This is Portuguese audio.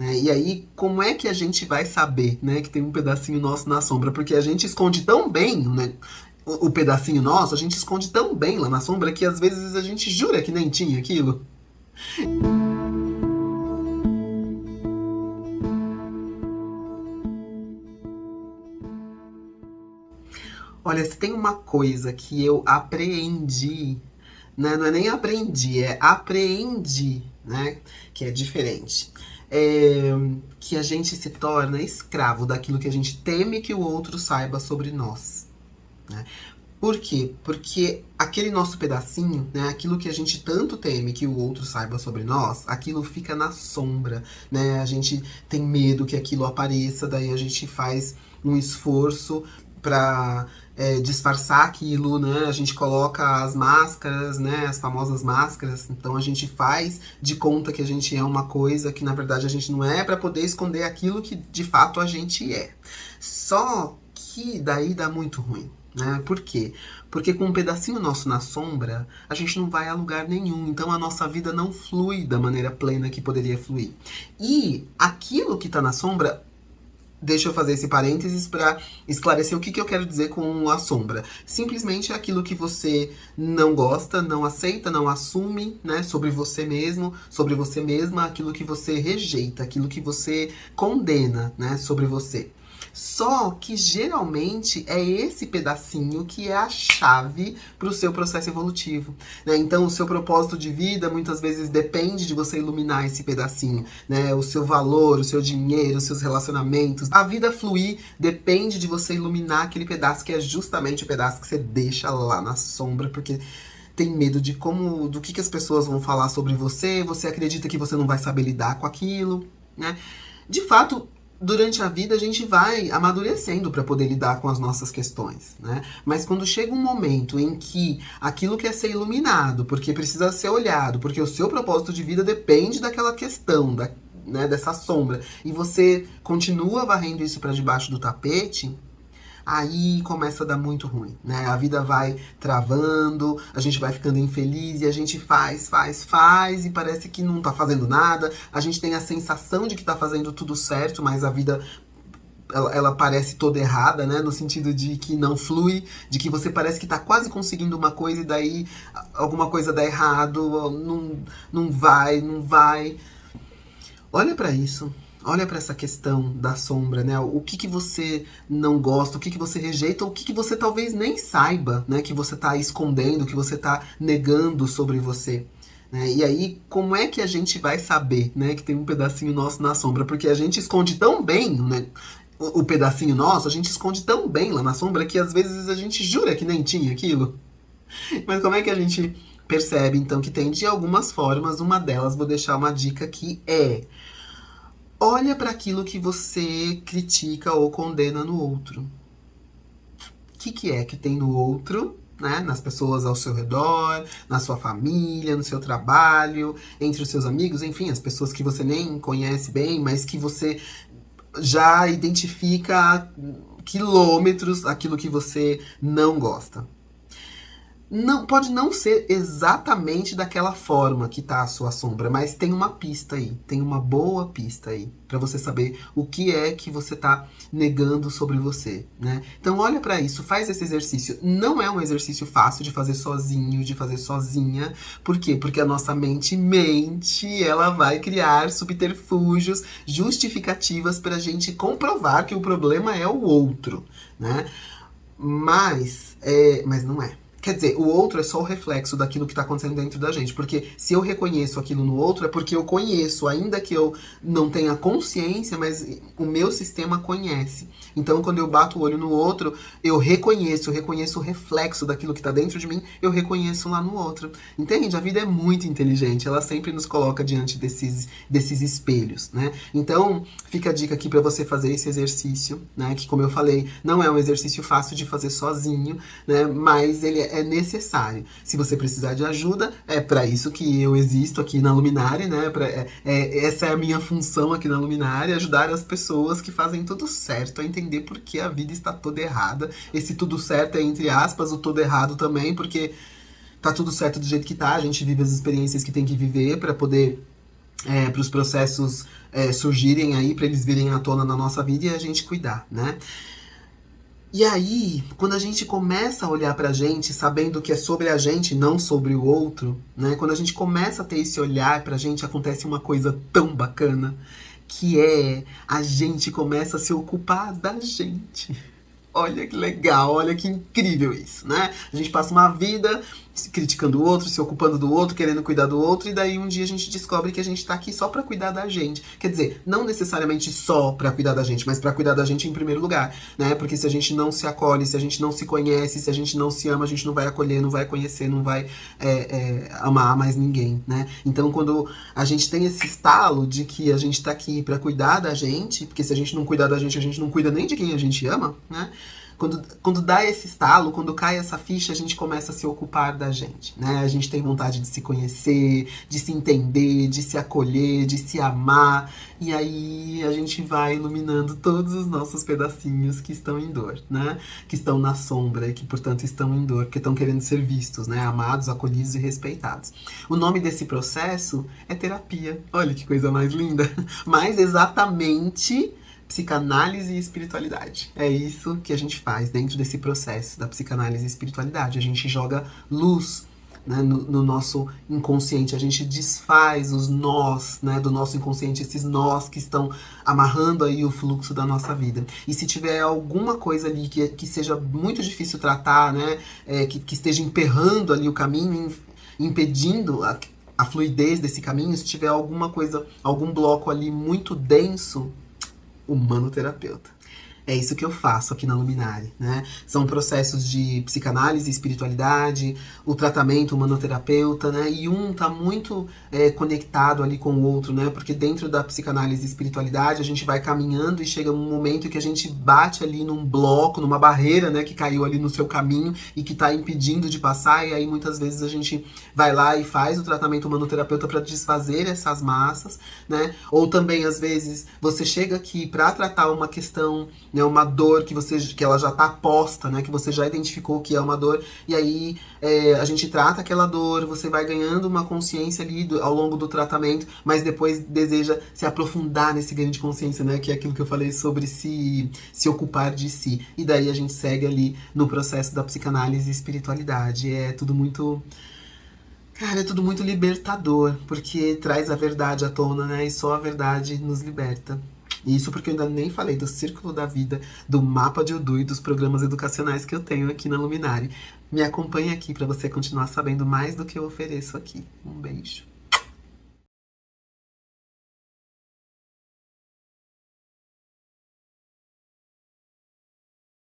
né? E aí, como é que a gente vai saber, né, que tem um pedacinho nosso na sombra? Porque a gente esconde tão bem, né, o pedacinho nosso, a gente esconde tão bem lá na sombra que às vezes a gente jura que nem tinha aquilo. Olha, se tem uma coisa que eu apreendi, né? Não é nem aprendi, é apreendi, né? Que é diferente. É que a gente se torna escravo daquilo que a gente teme que o outro saiba sobre nós, né? Por quê? Porque aquele nosso pedacinho, né, aquilo que a gente tanto teme que o outro saiba sobre nós, aquilo fica na sombra, né? A gente tem medo que aquilo apareça, daí a gente faz um esforço para disfarçar aquilo, né? A gente coloca as máscaras, né? As famosas máscaras. Então a gente faz de conta que a gente é uma coisa que na verdade a gente não é, para poder esconder aquilo que de fato a gente é. Só que daí dá muito ruim. Né? Por quê? Porque com um pedacinho nosso na sombra, a gente não vai a lugar nenhum. Então a nossa vida não flui da maneira plena que poderia fluir. E aquilo que está na sombra, deixa eu fazer esse parênteses para esclarecer o que eu quero dizer com a sombra. Simplesmente é aquilo que você não gosta, não aceita, não assume, né, sobre você mesmo, sobre você mesma, aquilo que você rejeita, aquilo que você condena, né, sobre você. Só que geralmente é esse pedacinho que é a chave para o seu processo evolutivo, né? Então o seu propósito de vida muitas vezes depende de você iluminar esse pedacinho, né? O seu valor, o seu dinheiro, os seus relacionamentos. A vida fluir depende de você iluminar aquele pedaço que é justamente o pedaço que você deixa lá na sombra, porque tem medo de do que as pessoas vão falar sobre você, você acredita que você não vai saber lidar com aquilo, né? De fato, durante a vida a gente vai amadurecendo para poder lidar com as nossas questões, né? Mas quando chega um momento em que aquilo quer ser iluminado, porque precisa ser olhado, porque o seu propósito de vida depende daquela questão, né, dessa sombra, e você continua varrendo isso para debaixo do tapete, aí começa a dar muito ruim, né? A vida vai travando, a gente vai ficando infeliz e a gente faz e parece que não tá fazendo nada. A gente tem a sensação de que tá fazendo tudo certo, mas a vida ela parece toda errada, né? No sentido de que não flui, de que você parece que tá quase conseguindo uma coisa e daí alguma coisa dá errado, não vai. Olha pra isso. Olha para essa questão da sombra, né? O que você não gosta, o que você rejeita, o que você talvez nem saiba, né? Que você tá escondendo, que você tá negando sobre você. Né? E aí, como é que a gente vai saber, né? Que tem um pedacinho nosso na sombra? Porque a gente esconde tão bem, né? O pedacinho nosso, a gente esconde tão bem lá na sombra que às vezes a gente jura que nem tinha aquilo. Mas como é que a gente percebe, então, que tem de algumas formas? Uma delas, vou deixar uma dica que é: olha para aquilo que você critica ou condena no outro. O que é que tem no outro, né? Nas pessoas ao seu redor, na sua família, no seu trabalho, entre os seus amigos, enfim, as pessoas que você nem conhece bem, mas que você já identifica a quilômetros aquilo que você não gosta. Não, pode não ser exatamente daquela forma que tá a sua sombra, mas tem uma pista aí, tem uma boa pista aí, pra você saber o que é que você tá negando sobre você, né? Então olha pra isso, faz esse exercício. Não é um exercício fácil de fazer sozinho, de fazer sozinha. Por quê? Porque a nossa mente mente, ela vai criar subterfúgios, justificativas pra gente comprovar que o problema é o outro, né? Mas não é. Quer dizer, o outro é só o reflexo daquilo que está acontecendo dentro da gente. Porque se eu reconheço aquilo no outro, é porque eu conheço. Ainda que eu não tenha consciência, mas o meu sistema conhece. Então, quando eu bato o olho no outro, eu reconheço o reflexo daquilo que está dentro de mim, eu reconheço lá no outro. Entende? A vida é muito inteligente. Ela sempre nos coloca diante desses espelhos, né? Então, fica a dica aqui para você fazer esse exercício, né? Que, como eu falei, não é um exercício fácil de fazer sozinho, né? Mas ele é necessário. Se você precisar de ajuda, é para isso que eu existo aqui na Luminária, né? Essa é a minha função aqui na Luminária, ajudar as pessoas que fazem tudo certo a entender por que a vida está toda errada. Esse tudo certo é entre aspas, o todo errado também, porque tá tudo certo do jeito que tá, a gente vive as experiências que tem que viver para poder para os processos surgirem aí, para eles virem à tona na nossa vida e a gente cuidar, né? E aí, quando a gente começa a olhar pra gente, sabendo que é sobre a gente, não sobre o outro, né? Quando a gente começa a ter esse olhar pra gente, acontece uma coisa tão bacana, que é a gente começa a se ocupar da gente. Olha que legal, olha que incrível isso, né? A gente passa uma vida criticando o outro, se ocupando do outro, querendo cuidar do outro, e daí um dia a gente descobre que a gente tá aqui só pra cuidar da gente. Quer dizer, não necessariamente só pra cuidar da gente, mas pra cuidar da gente em primeiro lugar, né? Porque se a gente não se acolhe, se a gente não se conhece, se a gente não se ama, a gente não vai acolher, não vai conhecer, não vai amar mais ninguém, né? Então, quando a gente tem esse estalo de que a gente tá aqui pra cuidar da gente, porque se a gente não cuidar da gente, a gente não cuida nem de quem a gente ama, né? Quando dá esse estalo, quando cai essa ficha, a gente começa a se ocupar da gente, né? A gente tem vontade de se conhecer, de se entender, de se acolher, de se amar. E aí a gente vai iluminando todos os nossos pedacinhos que estão em dor, né? Que estão na sombra e que, portanto, estão em dor, porque estão querendo ser vistos, né? Amados, acolhidos e respeitados. O nome desse processo é terapia. Olha que coisa mais linda. Mas exatamente psicanálise e espiritualidade. É isso que a gente faz dentro desse processo da psicanálise e espiritualidade. A gente joga luz, né, no nosso inconsciente. A gente desfaz os nós, né, do nosso inconsciente, esses nós que estão amarrando aí o fluxo da nossa vida. E se tiver alguma coisa ali que seja muito difícil tratar, né, que esteja emperrando ali o caminho, impedindo a fluidez desse caminho, se tiver alguma coisa, algum bloco ali muito denso, humanoterapeuta. É isso que eu faço aqui na Luminari, né? São processos de psicanálise, espiritualidade, o tratamento humanoterapeuta, né? E um tá muito conectado ali com o outro, né? Porque dentro da psicanálise e espiritualidade a gente vai caminhando e chega um momento que a gente bate ali num bloco, numa barreira, né? Que caiu ali no seu caminho e que tá impedindo de passar. E aí muitas vezes a gente vai lá e faz o tratamento humanoterapeuta para desfazer essas massas, né? Ou também às vezes você chega aqui para tratar uma questão, né, uma dor que ela já está posta, né, que você já identificou que é uma dor, e aí a gente trata aquela dor, você vai ganhando uma consciência ali ao longo do tratamento, mas depois deseja se aprofundar nesse ganho de consciência, né, que é aquilo que eu falei sobre se ocupar de si. E daí a gente segue ali no processo da psicanálise e espiritualidade. É tudo muito... Cara, é tudo muito libertador, porque traz a verdade à tona, né, e só a verdade nos liberta. Isso porque eu ainda nem falei do Círculo da Vida, do Mapa de Odu e dos programas educacionais que eu tenho aqui na Luminari. Me acompanhe aqui para você continuar sabendo mais do que eu ofereço aqui. Um beijo.